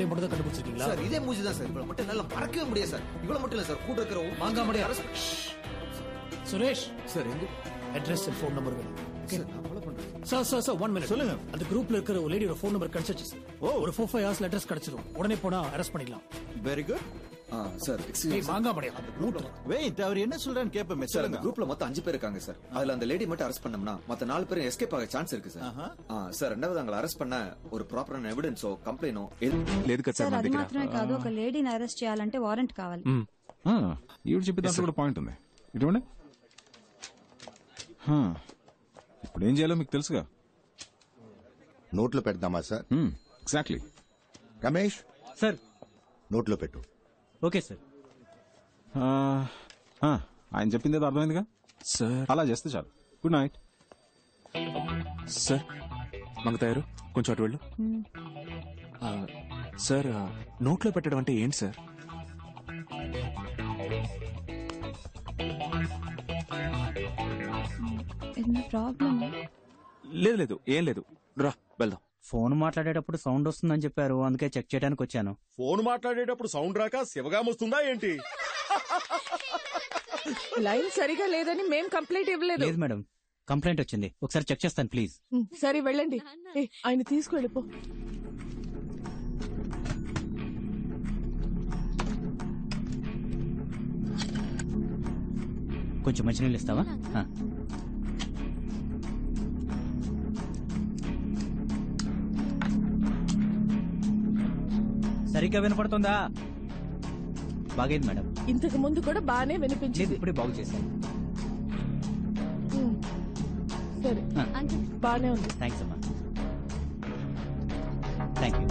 மூஞ்சியை மட்டும் தான் கண்டுபிடிச்சிருக்கீங்களா? சார் இதே மூஞ்சி தான் சார். இவ்வளவு மட்டும் நல்லா மறக்கவே முடியாது சார். இவ்வளவு மட்டும் இல்ல சார், கூட இருக்கிற வாங்க முடியாது. சுரேஷ் சார் எங்க அட்ரஸ் அண்ட் ஃபோன் நம்பர் வேணும். சார் சார் 1 மினிட் சொல்லுங்க. அந்த குரூப்ல இருக்கிற ஒரு லேடியோட ஃபோன் நம்பர் கிடைச்சிச்சு சார். ஒரு 4-5 ஹவர்ஸ்ல அட்ரஸ் கிடைச்சிரும். உடனே போனா அரெஸ்ட் பண்ணிடலாம். Very good. சார் எக்ஸ்கியூஸ் வாங்க முடியாது. வெயிட், அவர் என்ன சொல்றான்னு கேப்பமே சார். அந்த குரூப்ல மொத்தம் 5 பேர் இருக்காங்க சார். அதுல அந்த லேடி மட்டும் அரெஸ்ட் பண்ணோம்னா மத்த 4 பேரும் எஸ்கேப் ஆக சான்ஸ் இருக்கு சார். సార్ రెండవది అంగ అరెస్ట్ పన్న ఒక ప్రాపర్ ఎవిడెన్స్ కంప్లైంట్ లేదు కదా సార్. అది మాత్రమే కాదు, ఒక లేడీని అరెస్ట్ చేయాలంటే వారెంట్ కావాలి. ఈవిడ చెప్పే దాంట్లో కూడా పాయింట్ ఉంది. ఇటువంటి ఇప్పుడు ఏం చేయాలో మీకు తెలుసుగా. నోట్లో పెడదామా సార్? ఎగ్జాక్ట్లీ. రమేష్ సార్ నోట్లో పెట్టు. Okay sir. ఆయన చెప్పింది ఏదో అర్థమైందిగా సార్. అలా చేస్తే చాలు. Good night sir. మంగతాయారు కొంచెం అటు వెళ్ళు. సార్ నోట్లో పెట్టడం అంటే ఏంటి సార్? లేదు లేదు ఏం లేదు, రా వెళ్దాం. ఫోన్ మాట్లాడేటప్పుడు సౌండ్ వస్తుందని చెప్పారు, అందుకే చెక్ చేయడానికి వచ్చాను. ఫోన్ మాట్లాడేటప్పుడు సౌండ్ రాక శివగాం వస్తుందా ఏంటి? లైన్ సరిగా లేదని మేం కంప్లైంట్ ఇవ్వలేదు. లేదు మేడం, కంప్లైంట్ వచ్చింది, ఒకసారి చెక్ చేస్తాను ప్లీజ్. సరే వెళ్ళండి. ఆయన తీసుకువెళ్ళిపో. కొంచెం మంచినీళ్ళు ఇస్తావా? సరిగ్గా వినపడుతుందా? బాగైంది మేడం. ఇంతకు ముందు కూడా బానే వినిపించింది, ఇప్పుడే బాగు చేశాను. సరే బానే ఉంది. థ్యాంక్స్ అమ్మా. Thank you.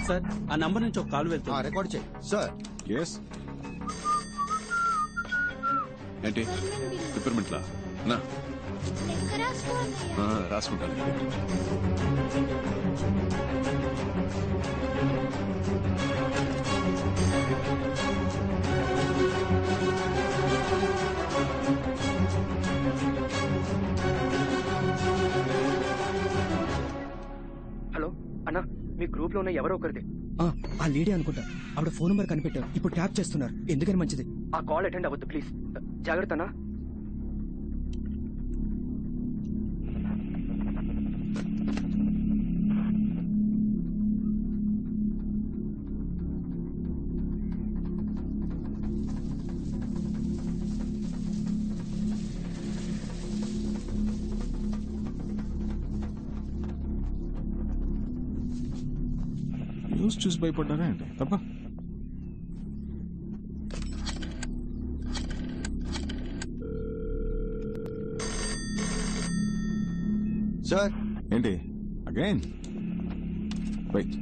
సార్ ఆ నంబర్ నుంచి ఒక కాల్ వెళ్తుంది. రికార్డ్ చేయి సార్. ఎస్. ఏంటి రిపేర్మెంట్లా? రాసుకుంటాను. హలో అన్నా, మీ గ్రూప్ లో ఉన్న ఎవరో ఒకరిది. ఆ లేడీ అనుకుంటా. ఆవిడ ఫోన్ నంబర్ కనిపెట్టారు, ఇప్పుడు ట్యాప్ చేస్తున్నారు. ఎందుకని మంచిది. ఆ కాల్ అటెండ్ అవ్వద్దు ప్లీజ్. జాగ్రత్త అన్నా. న్యూస్ చూసి భయపడ్డారా ఏంటి? తప్ప సార్. ఏంటి అగైన్? వెయిట్.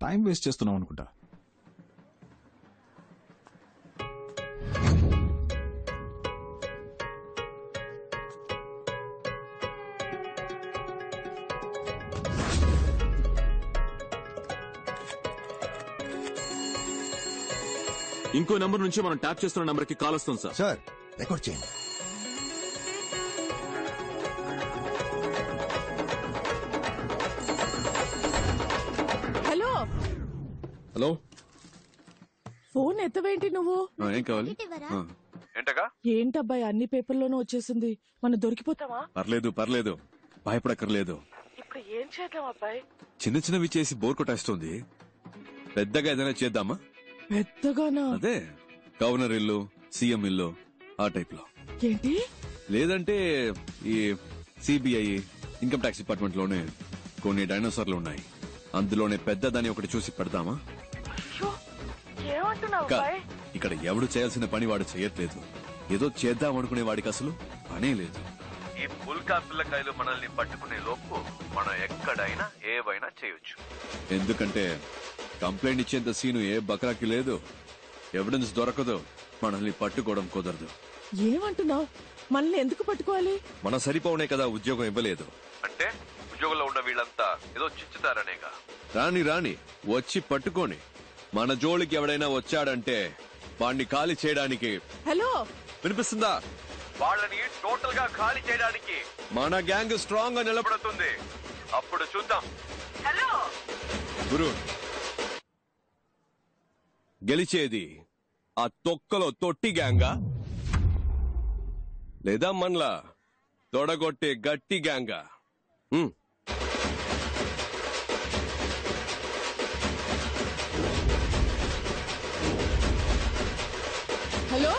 టైం వేస్ట్ చేస్తున్నాం అనుకుంటా. ఇంకో నంబర్ నుంచి మనం ట్యాప్ చేస్తున్న నంబర్ కి కాల్ వస్తుంది సార్. సార్ రికార్డ్ చేయండి. Hello hello. ఫోన్ ఎత్తవేంటి నువ్వు? ఏం కావాలి? ఏంటగా? ఏంటబ్బాయి అన్ని పేపర్లోనూ వచ్చేసింది, మనం దొరికిపోతావా? పర్లేదు పర్లేదు, భయపడక్కర్లేదు. ఇప్పుడు ఏం చేద్దాం అబ్బాయి? చిన్న చిన్నవి చేసి బోర్ కొట్టేస్తుంది. పెద్దగా ఏదైనా చేద్దామా? పెద్దగానా? అదే గవర్నర్ ఇల్లు, సీఎం ఇల్లు, ఆ టైప్ లో. ఏంటి? లేదంటే ఈ సిబిఐ, ఇన్కమ్ ట్యాక్స్ డిపార్ట్మెంట్ లోనే కొన్ని డైనోసార్లు ఉన్నాయి. అందులోనే పెద్దదాన్ని ఒకటి చూసి పెడతామా? ఇక్కడ ఎవడు చేయాల్సిన పని వాడు చేయట్లేదు. ఏదో చేద్దాం అనుకునే వాడికి అసలు పనే లేదు. ఈ పుల్కా పిల్లకాయలు మనల్ని పట్టుకునే లోపు మనం ఎక్కడైనా ఏవైనా చేయొచ్చు. ఎందుకంటే కంప్లైంట్ ఇచ్చేంత సీను ఏ బక్రాకి లేదు. ఎవిడెన్స్ దొరకదు, మనల్ని పట్టుకోవడం కుదరదు. ఏమంటున్నావు? మనల్ని ఎందుకు పట్టుకోవాలి? మన సరిపోనే కదా ఉద్యోగం ఇవ్వలేదు అంటే ఉద్యోగంలో ఉన్న వీళ్ళంతా ఏదో చిచ్చుతారనేగా. రాని రాని వచ్చి పట్టుకోని. మన జోలికి ఎవడైనా వచ్చాడంటే వాణ్ణి ఖాళీ చేయడానికి. హలో, వినిపిస్తుందా? వాళ్ళని టోటల్ గా ఖాళీ చేయడానికి మన గ్యాంగ్ స్ట్రాంగ్ గా నిలబడుతుంది. అప్పుడు చూద్దాం. హలో గురు, గెలిచేది ఆ తొక్కలో తొట్టి గ్యాంగా లేదా మనలా తొడగొట్టే గట్టి గ్యాంగా? హలో,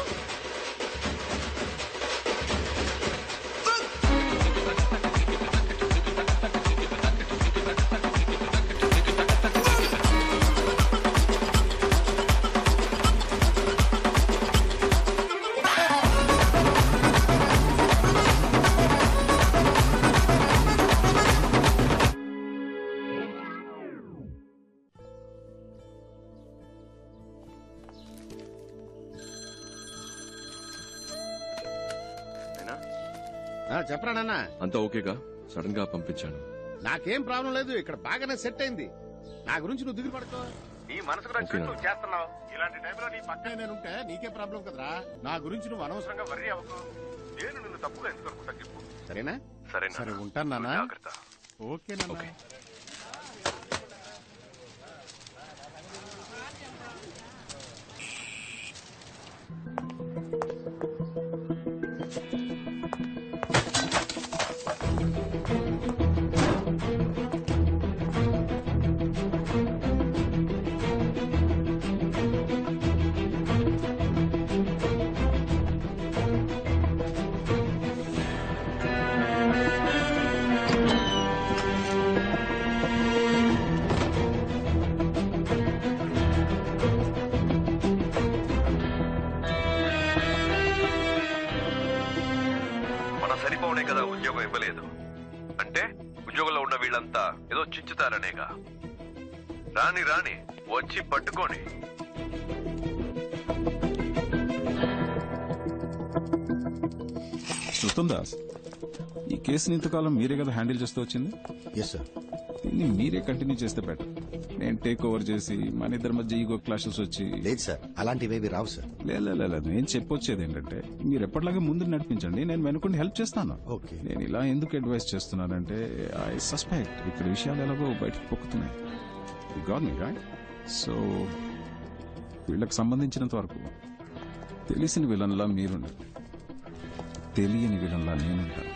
చెప్పరా నాన్న? అంతా ఓకేగా? సడన్ గా పంపించాను. నాకేం ప్రాబ్లం లేదు, ఇక్కడ బాగానే సెట్ అయింది. నా గురించి నువ్వు దిగులు పడుకో. నీ మనసుకు నచ్చినట్టు నువ్వు చేస్తున్నావు. ఇలాంటి టైంలో నీ పక్కనే నేనుంటే నీకే ప్రాబ్లం కదరా. నా గురించి నువ్వు అనవసరంగా వర్రీ అవ్వకు. నేను నిన్ను తప్పుగా ఎందుకు అనుకుంటా చెప్పు. సరేనా? సరే ఉంటాను నాన్న. ఓకే నాన్న. సరిపోనే కదా ఉద్యోగం ఇవ్వలేదు అంటే ఉద్యోగంలో ఉన్న వీళ్ళంతా ఏదో చిచ్చుతారనేగా. రాని రాని వచ్చి పట్టుకోని. ఉత్తమ్ దాస్, ఈ కేసుని ఇంతకాలం మీరే కదా హ్యాండిల్ చేస్తూ వచ్చింది? Yes sir. దీన్ని మీరే కంటిన్యూ చేస్తే బెటర్. నేను టేక్ ఓవర్ చేసి మన ఇద్దరి మధ్య ఈగో క్లాషెస్ వచ్చి. లేదు సార్, అలాంటివేవి రావు సార్. లేదు, నేను చెప్పొచ్చేది ఏంటంటే మీరు ఎప్పటిలాగా ముందు నడిపించండి, నేను వెనుకుండి హెల్ప్ చేస్తాను. ఓకే. నేను ఇలా ఎందుకు అడ్వైస్ చేస్తున్నానంటే ఐ సస్పెక్ట్ ఇక్కడ విషయాలు ఎలాగో బయటకు పొక్కుతున్నాయి. Got me right? సో వీళ్ళకి సంబంధించినంత వరకు తెలిసిన విలన్లా మీరుండాలి, తెలియని విలన్లా నేనుంటాను.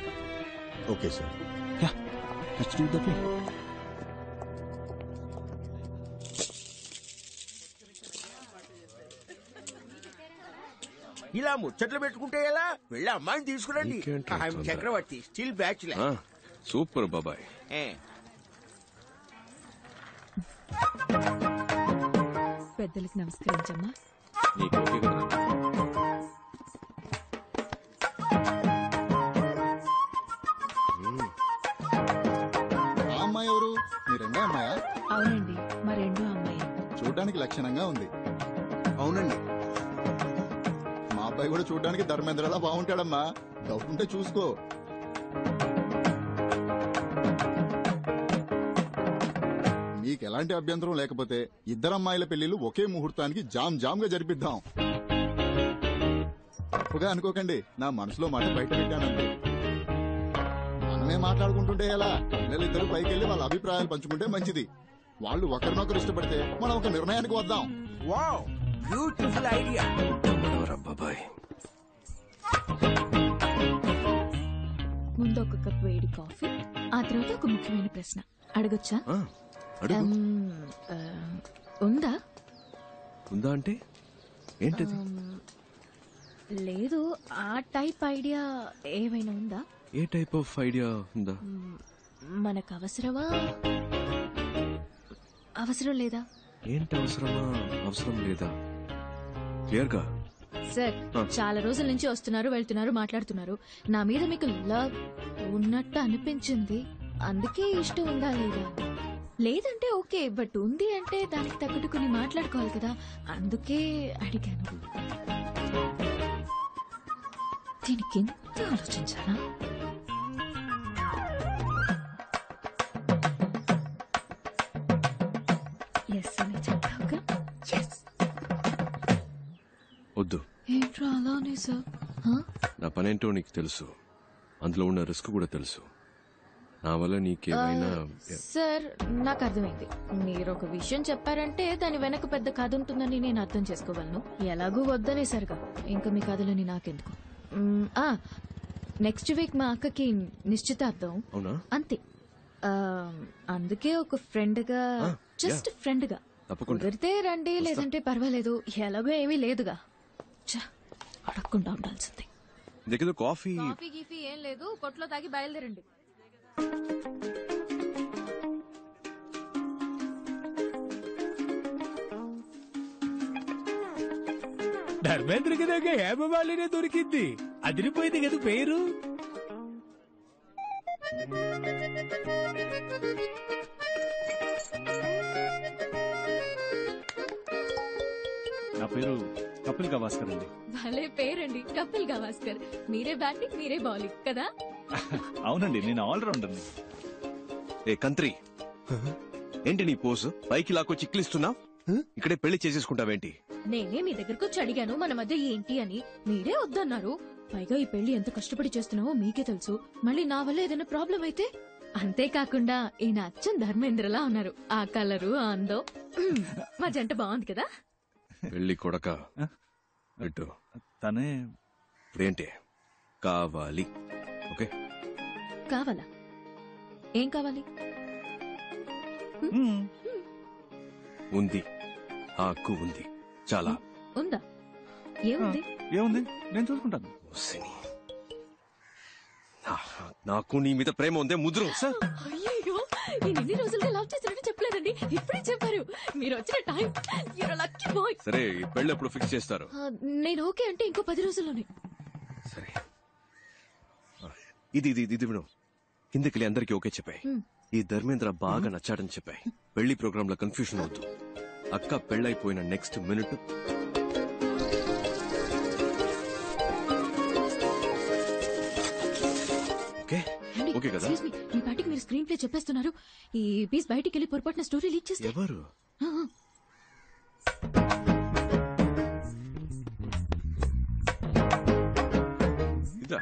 Okay sir. Let's do that way. ఇలా ముచ్చట్లు పెట్టుకుంటే ఎలా? వెళ్ళి అమ్మాయిని తీసుకురండి. చక్రవర్తి స్టిల్ బ్యాచులర్. సూపర్ బాబాయ్. పెద్దలకు నమస్కరించమ్మా. అమ్మాయి ఎవరు? మీ రెండో అమ్మాయా? అవునండి, మా రెండో అమ్మాయి. చూడడానికి లక్షణంగా ఉంది. అవునండి. మా అబ్బాయి కూడా చూడడానికి ధర్మేంద్రలా బాగుంటాడమ్మా. డౌట్ ఉంటే చూసుకో. మీకు ఎలాంటి అభ్యంతరం లేకపోతే ఇద్దరు అమ్మాయిల పెళ్లిళ్ళు ఒకే ముహూర్తానికి జామ్ గా జరిపిద్దాం. తప్పుగా అనుకోకండి, నా మనసులో మాట బయట పెట్టానండి. మనమే మాట్లాడుకుంటుంటే ఎలా? పిల్లలిద్దరూ పైకెళ్లి వాళ్ళ అభిప్రాయాలు పంచుకుంటే మంచిది. వాళ్ళు ఒకరినొకరు ఇష్టపడితే మనం ఒక నిర్ణయానికి వద్దాం. Wow, beautiful idea. బాబాయ్, ముందు ఒక కప్ వేడి కాఫీ, ఆ తర్వాత ఒక ముఖ్యమైన ప్రశ్న అడగొచ్చా? ఉందా? ఉందా అంటే ఏంటది? లేదు, ఆ టైప్ ఐడియా ఏమైనా ఉందా? ఏ టైప్ ఆఫ్ ఐడియా ఉందా? మనకు అవసరమా, అవసరం లేదా? ఏంటి అవసరమా, అవసరం లేదా? క్లియర్ గా సార్ చాలా రోజుల నుంచి వస్తున్నారు వెళ్తున్నారు మాట్లాడుతున్నారు. నా మీద మీకు లవ్ ఉన్నట్టు అనిపించింది, అందుకే ఇష్టం ఉందా లేదా? లేదంటే ఓకే, బట్ ఉంది అంటే దానికి తగ్గట్టు కొన్ని మాట్లాడుకోవాలి కదా, అందుకే అడిగాను. దీనికి ఎంత ఆలోచించానా? ఎస్ అని చెప్పావుగా. వద్దు. ఏంట్రా అలానే సార్? నా పనేంటో నీకు తెలుసు, అందులో ఉన్న రిస్క్ కూడా తెలుసు. నా వల్ల నీకేమైనా సార్ నాకు అర్థమైంది. మీరు ఒక విషయం చెప్పారంటే దాని వెనక పెద్ద కథ ఉంటుందని నేను అర్థం చేసుకోగలను. ఎలాగూ వద్దనే సరిగా ఇంకా మీ కథలని నాకెందుకు. నెక్స్ట్ వీక్ మా అక్కకి నిశ్చితార్థం. అవునా? అంతే. అందుకే ఒక ఫ్రెండ్ గా, జస్ట్ ఫ్రెండ్ గా కుదిరితే రండి, లేదంటే పర్వాలేదు, ఎలాగో ఏమీ లేదుగా. అడగకుండా ఉండాల్సింది. కాఫీ కాఫీ గీఫీ ఏం లేదు, కొట్లో తాగి బయలుదేరండి. ధర్మేంద్రకి దగ్గర హేమమాలినే దొరికింది, అదిరిపోయింది కదా పేరు. నా పేరు కపిల్ గవాస్కర్ అండి. భలే పేరండి, కపిల్ గవాస్కర్. మీరే బ్యాటింగ్ మీరే బౌలింగ్ కదా? అవునండి, నేను ఆల్రౌండర్. ఏ కంత్రి, ఏంటి నీ పోసు? పైకి లాక్కొచ్చి చిక్లిస్తున్నావు, ఇక్కడే పెళ్లి చేసేసుకుంటావేంటి? నేనే మీ దగ్గరకు వచ్చి అడిగాను మన మధ్య ఏంటి అని, మీరే వద్దన్నారు. పైగా ఈ పెళ్లి ఎంత కష్టపడి చేస్తున్నావో మీకే తెలుసు. మళ్ళీ నా వల్ల ఏదైనా ప్రాబ్లం అయితే? అంతేకాకుండా ఈయన అచ్చం ధర్మేంద్రలా ఉన్నారు. ఆ కలరు, ఆ అందం, మా జంట బాగుంది కదా. పెళ్లి కొడక పెట్టు. తనే ఇప్పుడేంటి కావాలి? ఓకే, కావాలా? ఏం కావాలి? ఉంది, ఆ హక్కు ఉంది. చాలా ఉందా? ఏముంది? ఏముంది, నేను చూసుకుంటాను. నాకు నీ మీద ప్రేమ ఉందే ముద్రు. అయ్యో, నేను ఎన్ని రోజులుగా లవ్ చేసినట్టు చెప్పలేదండి, ఇప్పుడే చెప్పారు. మీరు వచ్చిన time, you're a lucky boy. సరే, ఈ పెళ్లి ఎప్పుడు ఫిక్స్ చేస్తారు? నేను ఓకే అంటే ఇంకో 10 రోజుల్లోనే. సరే, ఇది విను. కిందకి అందరికీ ఓకే చెప్పాయి. ఈ ధర్మేంద్ర బాగా నచ్చాడని చెప్పాయి. పెళ్లి ప్రోగ్రామ్ లో కన్ఫ్యూషన్ అవుతూ అక్క పెళ్లైపోయిన నెక్స్ట్ మినిట్ ఓకే కదా? మీ పార్టీకి మీరు స్క్రీన్ ప్లే చెప్పేస్తున్నారు. ఈ పీస్ బయటికి వెళ్ళి పొరపాటున స్టోరీ లీక్ చేస్తే ఎవరు? ఇదా?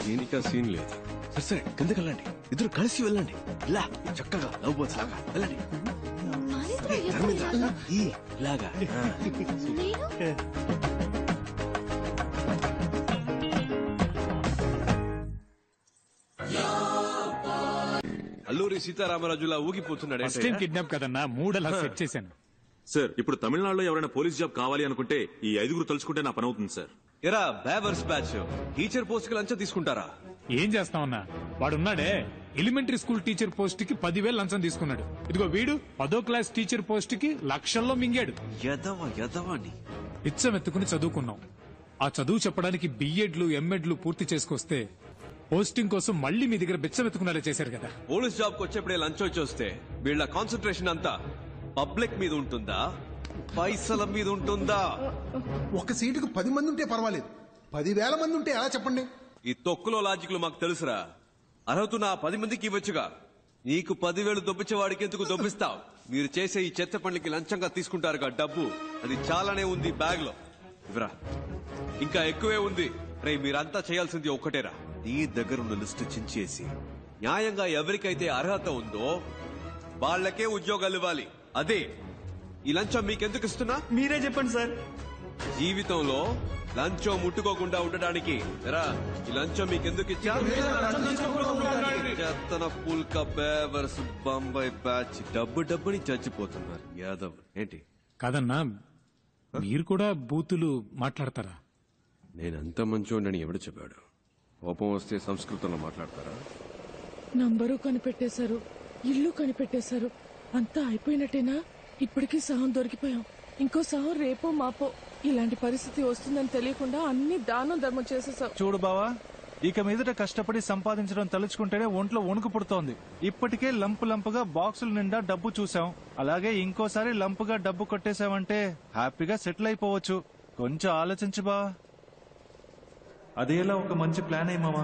దీనికా సీన్ లేదు. సరే సరే, కిందకి వెళ్ళండి, ఇద్దరు కలిసి వెళ్ళండి. ఇలా చక్కగా లవ్ బర్డ్స్ లాగా వెళ్ళండి. ఇలాగా అల్లూరి సీతారామరాజులా ఊగిపోతున్నాడు. కిడ్నాప్ కదన్నా, మూడలా సెట్ చేశాను. సార్, ఇప్పుడు తమిళనాడులో ఎవరైనా పోలీస్ జాబ్ కావాలి అనుకుంటే ఈ 5 తలుచుకుంటే నా పని అవుతుంది సార్. ఎరా బేవర్స్ బ్యాచ్, టీచర్ పోస్ట్ కి లంచం తీసుకుంటారా? ఏం చేస్తామన్నా, వాడున్నాడే ఎలిమెంటరీ స్కూల్ టీచర్ పోస్ట్ కి 10,000 లంచం తీసుకున్నాడు. ఇదిగో వీడు 10వ క్లాస్ టీచర్ పోస్ట్ కి లక్షల్లో మింగాడు. యదవాని ఇచ్చం ఎత్తుకుని చదువుకున్నాం. ఆ చదువు చెప్పడానికి బిఎడ్లు ఎంఎడ్లు పూర్తి చేసుకొస్తే పోస్టింగ్ కోసం మళ్ళీ మీ దగ్గర బిచ్చం ఎత్తుకునేలా చేశారు కదా. పోలీస్ జాబ్ కు వచ్చేప్పుడే లంచం వచ్చి వస్తే వీళ్ళ కాన్సన్ట్రేషన్ అంతా పబ్లిక్ మీద ఉంటుందా, పైసల మీద ఉంటుందా? ఒక సీటుకు 10 మంది ఉంటే పర్వాలేదు, 10,000 మంది ఉంటే ఎలా చెప్పండి? ఈ తొక్కులో లాజిక్లు మాకు తెలుసురా. అర్హత ఆ 10 మందికి ఇవ్వచ్చుగా. నీకు 10,000 దొబ్బించేవాడికి ఎందుకు దొబ్బిస్తావు? మీరు చేసే ఈ చెత్త పనులకి లంచంగా తీసుకుంటారుగా డబ్బు, అది చాలానే ఉంది బ్యాగ్ లో. ఇవరా, ఇంకా ఎక్కువే ఉంది. రే, మీరంతా చేయాల్సింది ఒక్కటేరా, నీ దగ్గరున్న లిస్టు చించేసి న్యాయంగా ఎవరికైతే అర్హత ఉందో వాళ్ళకే ఉద్యోగాలు ఇవ్వాలి. అదే ఈ లంచం మీకెందుకు ఇస్తున్నా? మీరే చెప్పండి సార్. జీవితంలో లంచం ముట్టుకోకుండా ఉండడానికి రా, ఈ లంచం మీకెందుకు ఇచ్చా? చెత్తన పుల్క బేవర్స్ బొంబాయి బ్యాచ్ డబ్బుని చచ్చిపోతున్నారు యాదవ్. ఏంటి కాదన్నా, మీరు కూడా బూతులు మాట్లాడతారా? నేనంత మంచోండని ఎవడు చెప్పాడు? కోపం వస్తే సంస్కృతంలో మాట్లాడతారా? నంబరు కనిపెట్టేశారు, ఇల్లు కనిపెట్టేశారు, అంతా అయిపోయినట్టేనా? ఇప్పటికీ సహం దొరికిపోయాం, ఇంకో సహం రేపో మాపో. ఇలాంటి పరిస్థితి వస్తుందని తెలియకుండా అన్ని దానం ధర్మం చేసేసావు. చూడు బావా, ఇక మీదట కష్టపడి సంపాదించడం తలుచుకుంటేనే ఒంట్లో వణుకు పుడుతోంది. ఇప్పటికే లంపుగా బాక్సుల నిండా డబ్బు చూసాం. అలాగే ఇంకోసారి లంపుగా డబ్బు కొట్టేశావంటే హ్యాపీగా సెటిల్ అయిపోవచ్చు. కొంచెం ఆలోచించు బా. అదేలా ఒక మంచి ప్లాన్ అయ్యి మావా.